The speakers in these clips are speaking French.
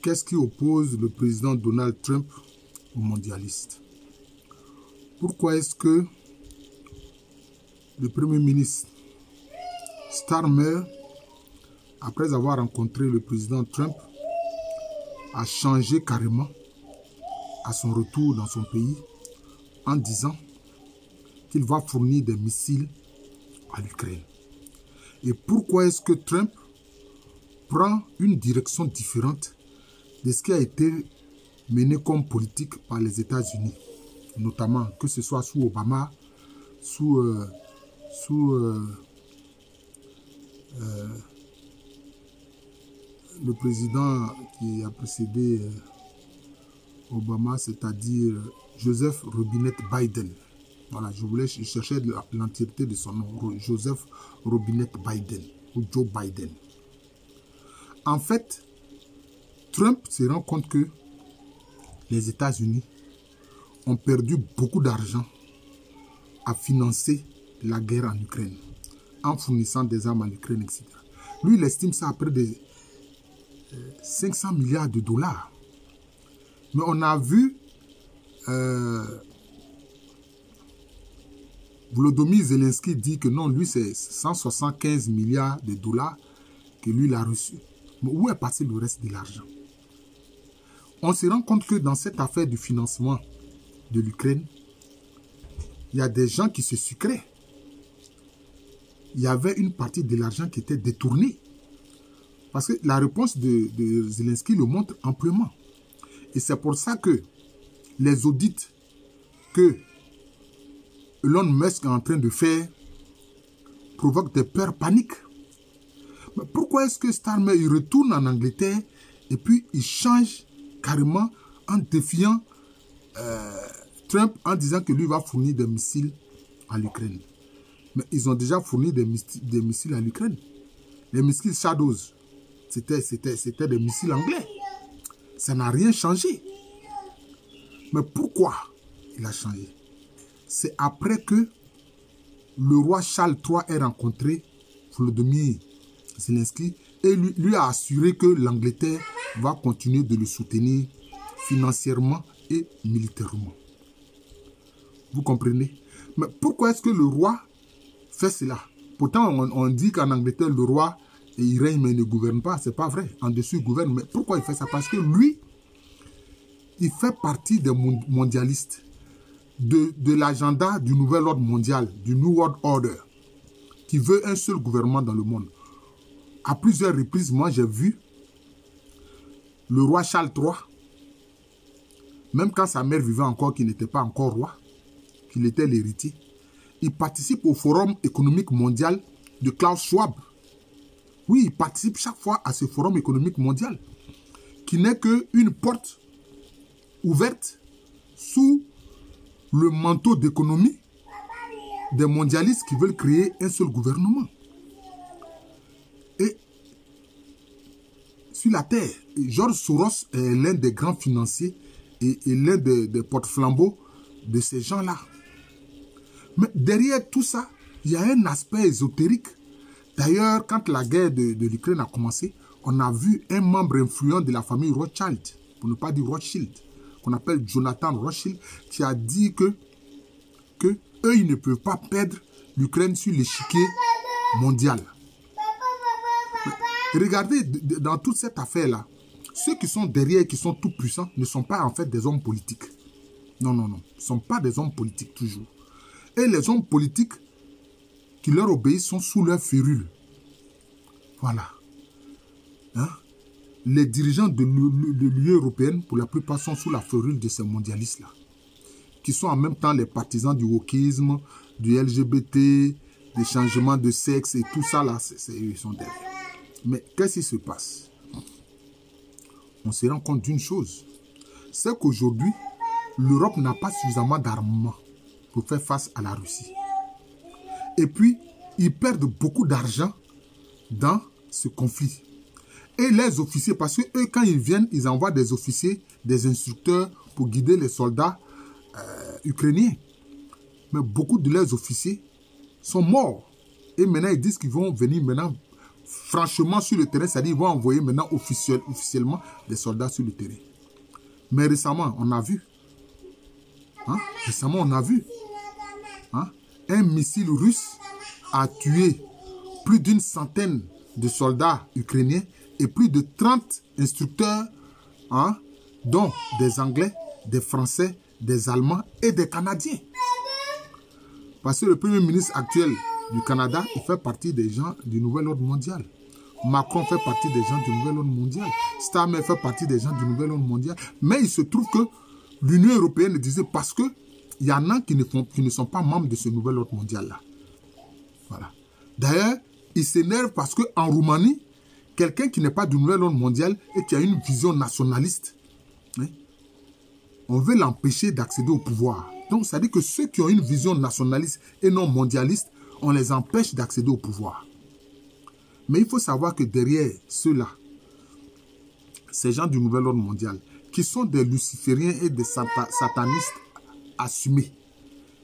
Qu'est-ce qui oppose le président Donald Trump aux mondialistes? Pourquoi est-ce que le Premier ministre Starmer, après avoir rencontré le président Trump, a changé carrément à son retour dans son pays en disant qu'il va fournir des missiles à l'Ukraine? Et pourquoi est-ce que Trump prend une direction différente de ce qui a été mené comme politique par les États-Unis, notamment que ce soit sous Obama, sous le président qui a précédé Obama, c'est-à-dire Joseph Robinette Biden. Voilà, je cherchais l'entièreté de son nom, Joseph Robinette Biden, ou Joe Biden. En fait, Trump se rend compte que les États-Unis ont perdu beaucoup d'argent à financer la guerre en Ukraine, en fournissant des armes à l'Ukraine, etc. Lui, il estime ça à près de 500 milliards de dollars. Mais on a vu Volodymyr Zelensky dit que non, lui, c'est 175 milliards de dollars que lui, il a reçu. Mais où est passé le reste de l'argent? On se rend compte que dans cette affaire du financement de l'Ukraine, il y a des gens qui se sucraient. Il y avait une partie de l'argent qui était détournée. Parce que la réponse de Zelensky le montre amplement. Et c'est pour ça que les audits que Elon Musk est en train de faire provoquent des peurs paniques. Mais pourquoi est-ce que Starmer il retourne en Angleterre et puis il change carrément en défiant Trump en disant que lui va fournir des missiles à l'Ukraine? Mais ils ont déjà fourni des missiles à l'Ukraine. Les missiles Shadows, c'était des missiles anglais. Ça n'a rien changé. Mais pourquoi il a changé? C'est après que le roi Charles III ait rencontré Volodymyr Zelensky et lui a assuré que l'Angleterre va continuer de le soutenir financièrement et militairement. Vous comprenez? Mais pourquoi est-ce que le roi fait cela? Pourtant, on dit qu'en Angleterre, le roi, il règne mais il ne gouverne pas. C'est pas vrai. En dessus, il gouverne. Mais pourquoi il fait ça? Parce que lui, il fait partie des mondialistes, de l'agenda du nouvel ordre mondial, du New World Order, qui veut un seul gouvernement dans le monde. À plusieurs reprises, moi, j'ai vu le roi Charles III, même quand sa mère vivait encore, qu'il n'était pas encore roi, qu'il était l'héritier, il participe au Forum économique mondial de Klaus Schwab. Oui, il participe chaque fois à ce Forum économique mondial, qui n'est qu'une porte ouverte sous le manteau d'économie des mondialistes qui veulent créer un seul gouvernement. Et sur la Terre, George Soros est l'un des grands financiers et l'un des porte-flambeaux de ces gens-là. Mais derrière tout ça, il y a un aspect ésotérique. D'ailleurs, quand la guerre de l'Ukraine a commencé, on a vu un membre influent de la famille Rothschild, pour ne pas dire Rothschild, qu'on appelle Jonathan Rothschild, qui a dit que eux, ils ne peuvent pas perdre l'Ukraine sur l'échiquier mondial. Mais regardez, dans toute cette affaire-là, ceux qui sont derrière, qui sont tout puissants, ne sont pas en fait des hommes politiques. Non, non, non. Ils ne sont pas des hommes politiques toujours. Et les hommes politiques qui leur obéissent sont sous leur férule. Voilà. Hein? Les dirigeants de l'Union européenne, pour la plupart, sont sous la férule de ces mondialistes-là, qui sont en même temps les partisans du wokisme, du LGBT, des changements de sexe et tout ça, là, ils sont derrière. Mais qu'est-ce qui se passe? On se rend compte d'une chose, c'est qu'aujourd'hui, l'Europe n'a pas suffisamment d'armement pour faire face à la Russie. Et puis, ils perdent beaucoup d'argent dans ce conflit. Et les officiers, parce que eux, quand ils viennent, ils envoient des officiers, des instructeurs pour guider les soldats ukrainiens. Mais beaucoup de leurs officiers sont morts. Et maintenant, ils disent qu'ils vont venir maintenant franchement sur le terrain, c'est-à-dire qu'ils vont envoyer maintenant officiellement des soldats sur le terrain. Mais récemment, on a vu, un missile russe a tué plus d'une centaine de soldats ukrainiens et plus de 30 instructeurs, dont des Anglais, des Français, des Allemands et des Canadiens. Parce que le Premier ministre actuel du Canada, il fait partie des gens du Nouvel Ordre Mondial. Macron fait partie des gens du Nouvel Ordre Mondial. Starmer fait partie des gens du Nouvel Ordre Mondial. Mais il se trouve que l'Union Européenne disait parce qu'il y en a qui ne sont pas membres de ce Nouvel Ordre Mondial-là. Voilà. D'ailleurs, il s'énerve parce qu'en Roumanie, quelqu'un qui n'est pas du Nouvel Ordre Mondial et qui a une vision nationaliste, on veut l'empêcher d'accéder au pouvoir. Donc, ça dit que ceux qui ont une vision nationaliste et non mondialiste, on les empêche d'accéder au pouvoir. Mais il faut savoir que derrière ceux-là, ces gens du Nouvel Ordre Mondial, qui sont des lucifériens et des satanistes assumés.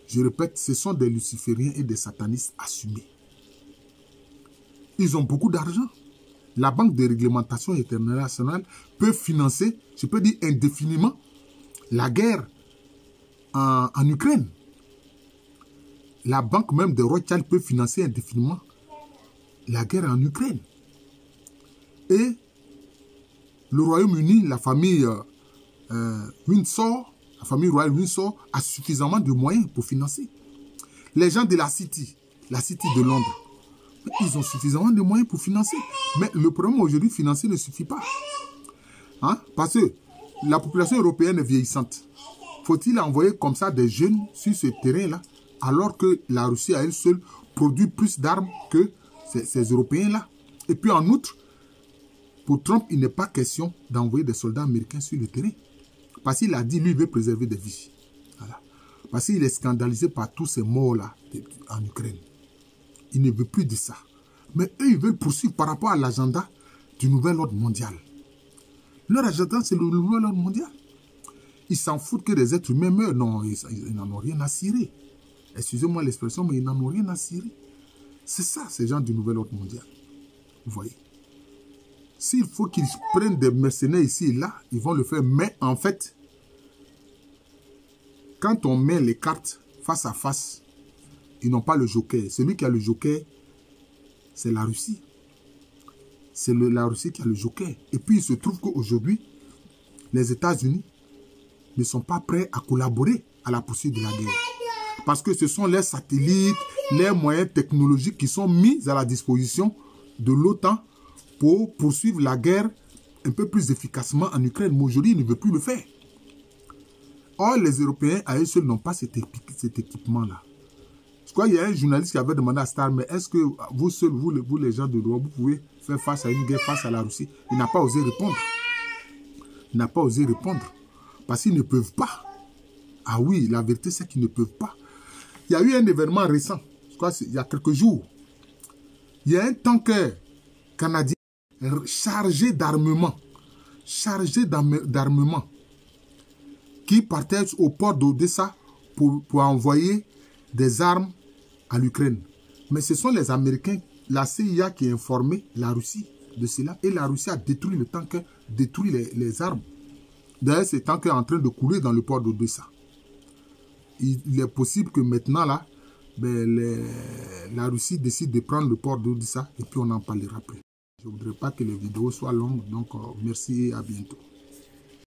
Je répète, ce sont des lucifériens et des satanistes assumés. Ils ont beaucoup d'argent. La Banque de réglementation internationale peut financer, je peux dire indéfiniment, la guerre en Ukraine. La banque même de Rothschild peut financer indéfiniment la guerre en Ukraine. Et le Royaume-Uni, la famille Windsor, la famille royale Windsor a suffisamment de moyens pour financer. Les gens de la City de Londres, ils ont suffisamment de moyens pour financer. Mais le problème aujourd'hui, financer ne suffit pas. Parce que la population européenne est vieillissante. Faut-il envoyer comme ça des jeunes sur ce terrain-là, alors que la Russie à elle seule produit plus d'armes que ces Européens-là? Et puis en outre, pour Trump, il n'est pas question d'envoyer des soldats américains sur le terrain. Parce qu'il a dit, lui, il veut préserver des vies. Voilà. Parce qu'il est scandalisé par tous ces morts-là en Ukraine. Il ne veut plus de ça. Mais eux, ils veulent poursuivre par rapport à l'agenda du Nouvel Ordre Mondial. Leur agenda, c'est le Nouvel Ordre Mondial. Ils s'en foutent que les êtres humains meurent. Non, ils n'en ont rien à cirer. Excusez-moi l'expression, mais ils n'en ont rien à cirer. C'est ça, ces gens du Nouvel Ordre Mondial. Vous voyez. S'il faut qu'ils prennent des mercenaires ici et là, ils vont le faire. Mais en fait, quand on met les cartes face à face, ils n'ont pas le joker. Celui qui a le joker, c'est la Russie. C'est la Russie qui a le joker. Et puis, il se trouve qu'aujourd'hui, les États-Unis ne sont pas prêts à collaborer à la poursuite de la guerre. Parce que ce sont les satellites, les moyens technologiques qui sont mis à la disposition de l'OTAN pour poursuivre la guerre un peu plus efficacement en Ukraine. Mais aujourd'hui, ils ne veulent plus le faire. Or, les Européens, à eux seuls, n'ont pas cet équipement-là. Je crois qu'il y a un journaliste qui avait demandé à Star, mais est-ce que vous seuls, vous les gens de l'Europe, vous pouvez faire face à une guerre face à la Russie? Il n'a pas osé répondre. Il n'a pas osé répondre. Parce qu'ils ne peuvent pas. Ah oui, la vérité, c'est qu'ils ne peuvent pas. Il y a eu un événement récent, je crois il y a quelques jours. Il y a un tanker canadien chargé d'armement, qui partait au port d'Odessa pour envoyer des armes à l'Ukraine. Mais ce sont les Américains, la CIA qui a informé la Russie de cela. Et la Russie a détruit le tanker, détruit les armes. D'ailleurs, ce tanker est en train de couler dans le port d'Odessa. Il est possible que maintenant, là, la Russie décide de prendre le port d'Odessa et puis on n'en parlera plus. Je ne voudrais pas que les vidéos soient longues, donc merci et à bientôt.